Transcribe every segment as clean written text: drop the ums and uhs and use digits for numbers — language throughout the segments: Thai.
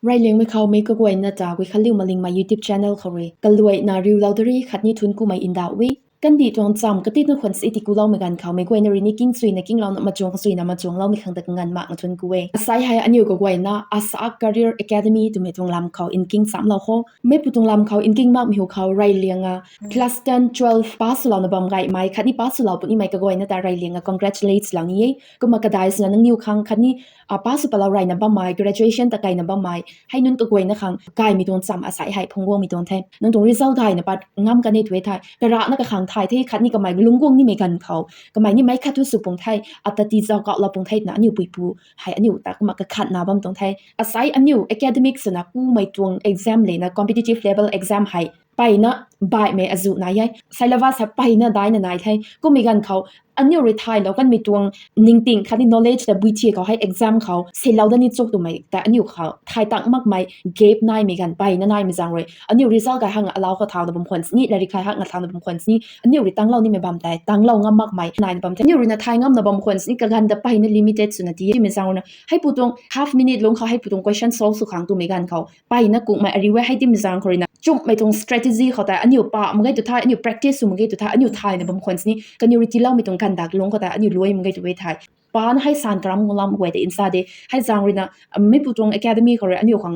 ไรเลี้ยงไม่เขาไม่ก็กวยนะจ๊ะกุยขันลิวมาลิงมา YouTube channel เขาเลยกันรวยนาริวเราดรีขัดนี่ทุนกูไม่อินดาวิกันดีจงจำก็ติดนึกคนสิที่กูเล่าเหมือนกันเขาไม่กวยนารินี่กิ้งซุยนะกิ้งเรามาจวงซุยนะมาจวงเราไม่ขังแต่งานมากทุนกูเองสายให้อันอยู่ก็กวยนะ Asa Career Academy ตัวไม่จงลำเขาอินกิ้งสามเราโคไม่ปุจงลำเขาอินกิ้งมากมีหัวเขาไรเลี้ยงอ่ะ class 10 12 pass เรานะบอมไงไม่ขัดนี่ pass เราปุ่นนี่ไม่ก็กวยนะแต่ไรเลี้ยงอ่ะ congratulates เรานี่ก็มากระไดสนะนั่งนิ้วข้างขัดนี่pass ไปเราไรนะบอมไม่ graduation แต่ไกลนะบอมไม่ให้นุ่นก็กวยนะครั้งกายมีตัวจำอาศัยให้พงวงมีตัวแทนนั่งตรง result ไทยนะปัดงำกันในถ้วยไทยกระนักขังไทยที่คัดนี่ก็ไม่ลุงวงนี่ไม่กันเขาก็ไม่นี่ไม่คัดทุสุปงไทยอัตติเจ้าก็เราปงไทยนะอันอยู่ปุยปูให้อันอยู่แต่ก็มากขัดนะบอมตรงไทยอาศัยอันอยู่ academics นะกูไม่ตวง exam เลยนะ competitive level exam ให้ไปนะบ่ายเมอจุนายใส่ละว่าสับไปนะได้นะนายไทยก็มีกันเขาอันนี้รีไทยแล้วกันมีตวงนิ่งติงคันนี้ knowledge แต่บุยเชียเขาให้ exam เขาเสร็จแล้วด้านนี้จบตัวไหมแต่อันนี้เขาไทยตั้งมากไหมเก็บนายมีกันไปนะนายมีจังเลยอันนี้ result ก็ห่างเราเขาทางในบางคนนี่เลยใครห่างทางในบางคนนี่อันนี้รีตั้งเรานี่ไม่บัมแต่ตั้งเราง่ำมากไหมนายบัมแต่อันนี้รีนะไทยง่ำในบางคนนี่ก็กันแต่ไปนะ limited สุดนาทีที่มีจังเลยนะให้พูดตรง half minute ลงเขาให้พูดตรง question solve สุดครั้งตัวมีกันเขาไปนะกูไม่อะไรไว้ให้ที่มีจังเลยนะจุ่มไม่ตรง strategy เขาแต่อันนี้ป่ะมันก็จะท้ายอันนี้ practice มันก็จะท้ายอันนี้ไทยในบางคนนี่กันอยู่ที่เราไม่ตรงกันดักลงเขาแต่อันนี้รวยมันก็จะไปไทยป้านให้สารกรรมของเราไว้แต่อินซาเดให้จังเลยนะไม่พูดตรง academy เขาเลยอันนี้ของ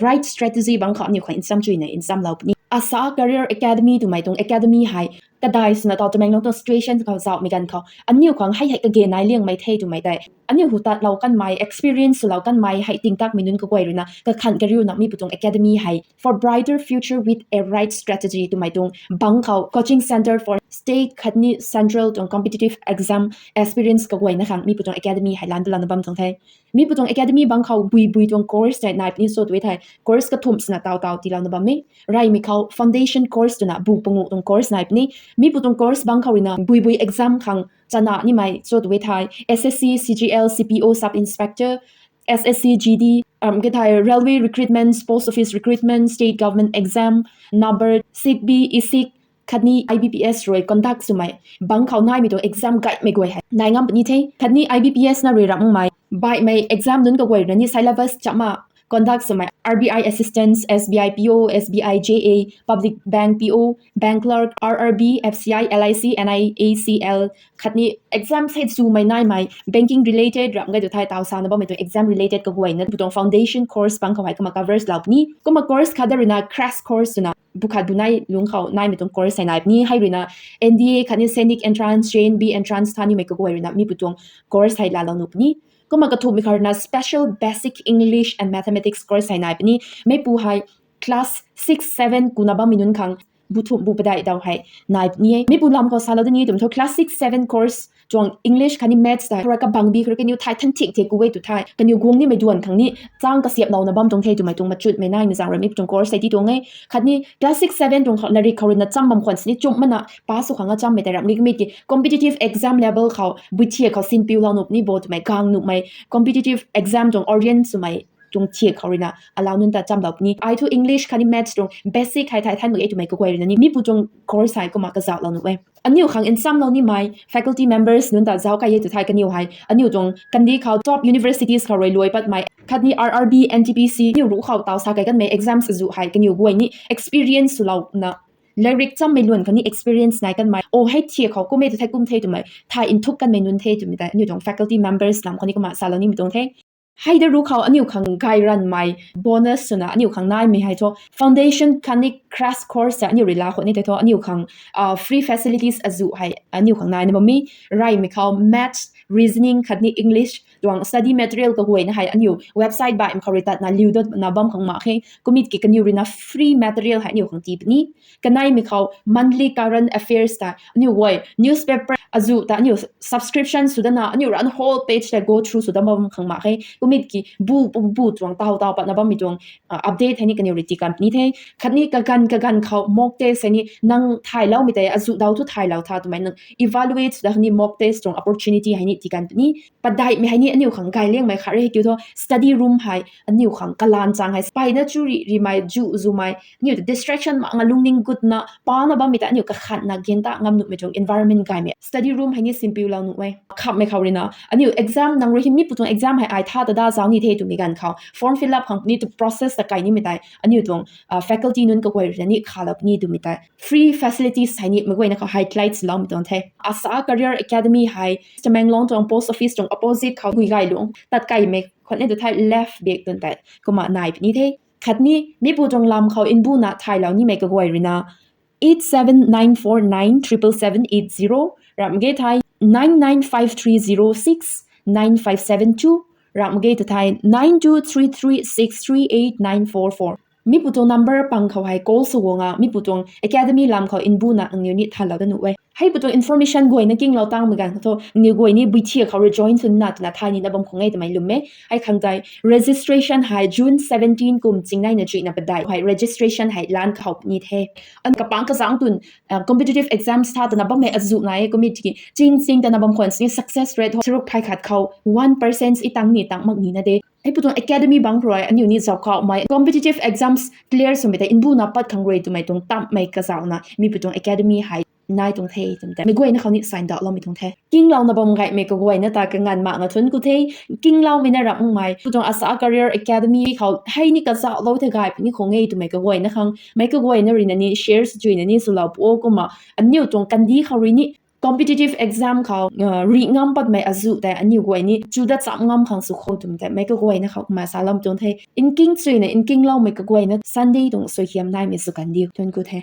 right strategy บางเขาอันนี้ของอินซัมจุยในอินซัมเรานี่ Asa Career Academy ถูกไหมตรง academy ให้ก็ได้สนะต่อจะแมงน้องตัว situation เขาจะมีกันเขาอันนี้ของให้กเกณฑ์นายเลี้ยงไม่เท่ถูกไหมแต่อันนี้หูตัดเรากันไหม experience เรากันไหมให้ติงตักมีนุ่นก็ไว้เลยนะก็ขันกันริวนะมีปุตรง academy ให้ for brighter future with a right strategy ถูกไหมตรงบังเขา coaching center for state ขัดนี้ central ตรง competitive exam experience ก็ไว้นะคะมีปุตรง academy ให้ล้านตัวล้านบัมตรงไทยมีปุตรง academy บังเขาบุยตรง course ในนายนี่สดไว้ไทย course ก็ทุ่มสนะเตาที่เรานะบัมไม่ไรมีเขา foundation course ตัวนะบุปงตรง course นายนี่มีปุตรง course บังเขาเลยนะบุย exam ครั้งจะนะนี่ไม่สดไว้ไทย SSC CGL CPO sub inspector SSC GD ก็ไทย railway recruitment post office recruitment state government exam number SIGB ISIC คันนี้ IBPS รวย conduct สมัยบังเขานายมีตัว exam guide ไม่กวยให้นายงามปนี้เท่คันนี้ IBPS นะเรียรังไม่ใบไม่ exam นั้นก็กวยนะนี่ syllabus จะมา conduct สมัย RBI assistance SBI PO SBI JA public bank PO bank clerk RRB FCI LIC NIACL คันนี้ exam เสร็จสู่ไม่นายไม่ banking related รับเงินตัวไทยตาวซาวนะบ่ไม่ตัว exam related ก็กวยนะตัว foundation course บังเขาให้ก็มา covers เหล่านี้ก็มา course คัดได้นะ crash course นะบุคคลบุญนายลุงเขานายมีตัว course ใส่นายนี้ให้เลยนะ NDA คันนี้ scenic entrance JNB entrance ท่านี้ไม่ก็กวยเลยนะมีตัว course ให้ลาลานุปนี้ก็มากระทุบมีคาร์นา special basic English and mathematics course ใส่นายนี้ไม่ปูให้ class 6 7กูนับว่ามีนุ่นคังบุถุบุปได้ดาวให้นายนี้ไม่ปูลำก็สารดนี้ตัว class 6 7 course จง English คันนี้ maths ได้เพราะกับบางบีคือกันอยู่ไทยทันทิกเทกูเวตุไทยกันอยู่กวงนี่ไม่ด่วนครั้งนี้จ้างกระเสียบเรานะบ้ามตรงเทจุไม่ตรงมาจุดไม่น่ามีจ้างเราไม่ตรง course ใส่ที่ตรงไงคันนี้ class 6 7ตรงนาฬิกาเรียนจำบางคนนี่จุ่มมันนะป้าสุขังก็จำไม่แต่รับนี่ก็ไม่กี่ competitive exam level เขาบุตรเทียเขาสินปิวเราหนุบนี่โบทไม่กลางหนุบไม่ competitive exam ตรง orient สมัยตรงเทียเขาเรียนอาลาวนุ่นแต่จำแบบนี้ I to English คันนี้ maths ตรง basic ไทยท่านมือไอ้ตัวไม่ก็กวยเลยนี่มีผู้จง course ใส่ก็มากระจับเราหนุบเว้ยอันนี้ขัง in some เรานี่ไม่ faculty members นุ่นแต่เจ้าก็ยังจะไทยกันอยู่ให้อันนี้ตรงกันดีเขา top universities เขารวยๆปัดไม่คันนี้ RRB NTPC นี่รู้เขาเตาสาไกกันไม่ exams จะให้กันอยู่กวยนี่ experience เรานะlyric จำไม่ล้วนคนนี้ experience ไหนกันไหมโอ้ให้เทียเขาก็ไม่ได้ใช้กุ้งเทจุไหมไทยอินทุกกันไม่นุ่นเทจุไหมแต่อยู่ตรง faculty members นำคนนี้ก็มาสารนี้มีตรงเทให้ได้รู้เขาอันอยู่ข้างไกลรันไหม bonus นะอันอยู่ข้างในไม่ให้ทั่ว foundation คันนี้ crash course อันอยู่เวลาคนนี้แต่ทั่วอันอยู่ข้างfree facilities ให้อันอยู่ข้างในนะบ่มีไรไม่เขา maths reasoning คันนี้ English ดวง study material ก็ห่วยนะให้อันอยู่เว็บไซต์บ่ายอิมคอริตัดนะลิวดนะบัมของมาให้ก็มีกิจกันอยู่นะ free material ให้อันอยู่ข้างทีนี้กันในไม่เขา monthly current affairs แต่อันอยู่ห่วย newspaper แต่อันอยู่ subscription สุดนะอันอยู่ run whole page แต่ go through สุดนะบัมของมาให้ก็มีกี่บูดวงเตาปัดนะบัมมีดวงอัปเดตให้นี่กันอยู่ริติกันนี้เท่คันนี้กันเขา mock test ให้นี่นั่งถ่ายเล่าไม่ได้ดาวทุกถ่ายเล่าท่าตัวไหมนั่ง evaluate แล้วนี่ mock test ตรง opportunity ให้นี่ที่กันนี้ปัดได้ไม่ให้นี่ อันนี้ขังไกลเลี้ยงไหมค่ะเรื่องเกี่ยวกับ study room ให้อันนี้ขังกลานจังให้ไปนะจูรีไม่จูจูไม่นี่ distraction มางลุงนิ่งกุดนะป้านะบ้ามีแต่อันนี้ก็ขัดนักเรียนตางำหนุไม่จง environment ไกลไหม study room ให้นี่ simple เราหนุไว้ขับไม่เขาเลยนะอันนี้ exam นังเรียนมีปุ่น exam ให้ไอ้ท่าตาด้าสาวนี่เทตุมีกันเขา form fill up ขังนี่ to process แต่ไกลนี่ไม่ได้อันนี้ตรง faculty นั่นก็ไว้เรียนนี่ขาลับนี่ดูไม่ได้ free facilities ให้นี่ไม่ไว้นะเขา highlights เราไม่ต้องเท Asa Career Academy ให้จะแมงลงตรง post office ตรง opposite เขาคุยไกลลงตัดไกลไม่คนนี้จะไทย left เบรกตรงแต่ก็มานายนี่เทขัดนี่มีปุ่นตรงลำเขา in บุญนะไทยแล้วนี่ไม่ก็ไว้เรียนนะ 8794977780 รำเกตไทย99530695772รำเกตไทย9233633894มีปุ่นตรง number ปังเขาให้ call สูงอ่ะมีปุ่นตรง academy ลำเขา in บุญนะอันนี้ทันแล้วกันหนูเว้ยให้ปุ่นตรง information กวยนะกิ้งเราตั้งเหมือนกันเขาเนี่ยกวยนี่บิเทียเขา rejoin สุดนัดนะไทยนี่นะบังคงไงแต่ไม่รู้ไหมให้ขังใจ registration ให้ June 17กุมจริงได้นะจีน่ะเป็นได้ให้ registration ให้ล้านเขานี่เทอันกับปังก็สังตุนcompetitive exams ท่าแต่นะบังไม่อจุไหนก็มีจริงจริงแต่นะบังคนนี่ success rate สรุปไทยขัดเขา 1% อีตั้งนี่ตั้งมักนี่นะเด้ให้ปุ่น academy บางรายอันนี้นี่จะเขาไม่ competitive exams clear สมัยแต่อินบูนับปัดขังเรย์ตัวไม่ตรงตั้มไม่กระเจ้านะมีปุ่น academy ให้นายตรงเทแต่ไม่กวยนะเขานี่ sign ดอกเราไม่ตรงเทกิ้งเรานะบอมไงไม่ก็กวยนะตากันงานมากนะทุนกูเทกิ้งเราไม่น่ารักมั้งไหมปุ่น Asa Career Academy เขาให้นี่กระเจ้าเราเทกายปุ่นนี่คงไงตัวไม่ก็กวยนะครั้งไม่ก็กวยนะรินนี่ shares จุยนี่สุดเราปูก็มาอันนี้ตรงกันดีเขารินี่competitive exam เขารีงามปัดไม่อาจุแต่อันนี้กวยนี่จูดัดจับงามขังสุขตุ่มแต่ไม่ก็กวยนะเขามาสาลำจนเทอินกิ้งจุยเนี่ยอินกิ้งเราไม่ก็กวยนะ Sunday ตรงสวยเขียมได้ไม่สุกันดีจนกูเท